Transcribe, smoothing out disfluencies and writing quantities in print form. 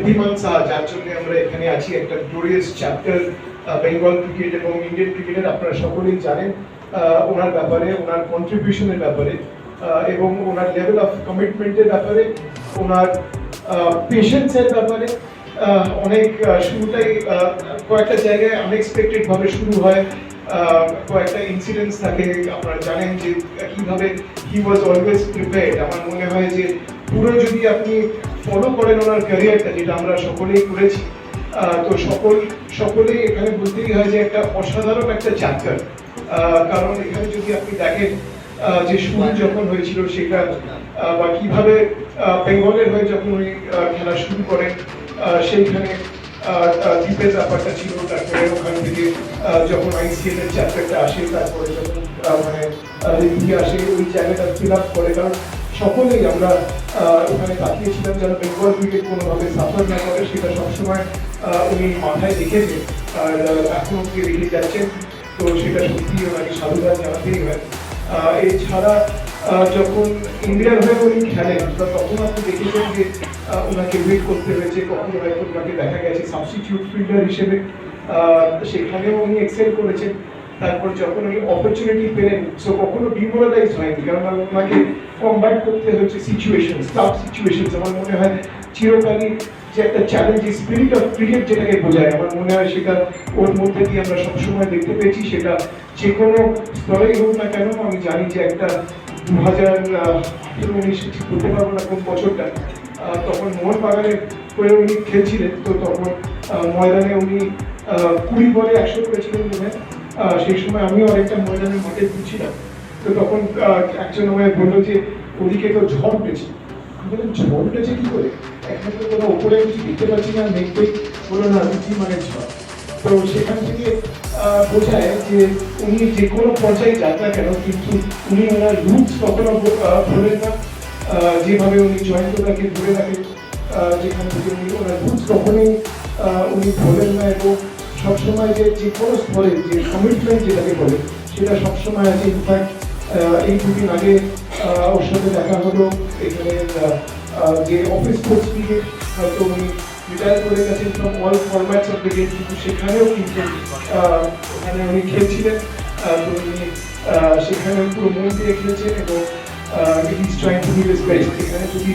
ঋদ্ধিমান সাহা, যার জন্য আমরা এখানে আছি, একটা গ্লোরিয়াস চ্যাপ্টার বেঙ্গল ক্রিকেট এবং ইন্ডিয়ান ক্রিকেটের। আপনারা সকলেই জানেন ওনার ব্যাপারে, ওনার কন্ট্রিবিউশনের ব্যাপারে এবং ওনার লেভেল অফ কমিটমেন্টের ব্যাপারে, ওনার পেশেন্সের ব্যাপারে। অনেক শুরুটাই কয়েকটা জায়গায় আনএক্সপেক্টেড ভাবে শুরু হয়, কয়েকটা ইনসিডেন্টস থাকে। আপনারা জানেন যে কিভাবে হি ওয়াজ অলওয়েজ প্রিপেয়ার্ড। আমার মনে হয় যে পুরো যদি আপনি ফলো করেন ওনার ক্যারিয়ারটা, যেটা আমরা সকলেই করেছি, তো সকলেই এখানে বলতেই হয় যে একটা অসাধারণ একটা চ্যাপ্টার। কারণ এখানে যদি আপনি দেখেন যে শুরু যখন হয়েছিল সেটা, বা কিভাবে বেঙ্গলের হয়ে যখন উনি খেলা শুরু করেন, সেইখানে দ্বীপের ব্যাপারটা ছিল। তারপরে ওখান থেকে যখন আইসিএল এর চ্যাপ্টারটা আসে, তারপরে যখন মানে আসে, ওই জায়গাটা ফিল আপ করে। কারণ সকলেই আমরা ওখানে তাকিয়েছিলাম যেন বেঙ্গল ক্রিকেট কোনোভাবে সাফার না করে, সেটা সবসময় উনি মাথায় রেখেছে আর এখন অব্দি রেখে যাচ্ছেন। তো সেটা সত্যি ওনাকে সাধুবাদ জানাতেই হয়। এছাড়া যখন ইন্ডিয়ার হয়ে উনি খেলেন, তখন আপনি দেখেছেন যে ওনাকে ওয়েট করতে হয়েছে, কখনো হয়তো ওনাকে দেখা গেছে সাবস্টিটিউট ফিল্ডার হিসেবে, সেখানেও উনি এক্সেল করেছেন। তারপর যখন উনি অপরচুনিটি পেলেন, সো কখনো ডিমোরালাইজ হয়নি, কারণ ওনাকে কম্বাইট করতে হয়েছে সিচুয়েশন, টাফ সিচুয়েশন। আমার মনে হয় চিরকালই যে একটা চ্যালেঞ্জ, স্পিরিট অফ ক্রিকেট যেটাকে বোঝায়, আমার মনে হয় সেটা ওর মধ্যে দিয়ে আমরা সবসময় দেখতে পেয়েছি। সেটা যে কোনো স্তরেই হোক না কেন। আমি জানি যে একটা 2018-19 বলতে পারবো না কোন বছরটা, তখন মোহনবাগানের হয়ে উনি খেলছিলেন। তো তখন ময়দানে উনি 20 বলে 100 করেছিলেন মনে হয়। সেই সময় আমিও অনেকটা ময়দানের মাঠে ঘুরছিলাম। তো তখন একজন আমায় বললো যে ওদিকে তো ঝড় উঠেছে। আমি বললাম ঝড় উঠেছে কি করে, এখন তো কোনো ওপরে কিছু দেখতে পাচ্ছি না, দেখতে বলো না রুচি মানে ঝড়। তো সেখান থেকে বোঝায় যে উনি যে কোনো পর্যায়ে যান না কেন, কিন্তু উনি ওনার রুটস কখনো ভুলেন না। যেভাবে উনি জয়ন্তদাকে ধরে রাখেন, যেখান থেকে উনি ওনার রুটস কখনোই উনি ভোলেন না, এবং সবসময় যে কোনো স্তরে যে কমিটমেন্ট যেটাকে বলে, সেটা সবসময় আছে। ইনফ্যাক্ট এই দুদিন আগে ওর সাথে দেখা হলো এখানে যে অফিস স্পোর্টস লিগে, হয়তো উনি রিটায়ার করে গেছেন from all formats of the game, কিন্তু সেখানেও কিন্তু ওখানে উনি খেলছিলেন। তো উনি সেখানে পুরো মন দিয়ে খেলেছেন এবং it is trying to be his best. এখানে যদি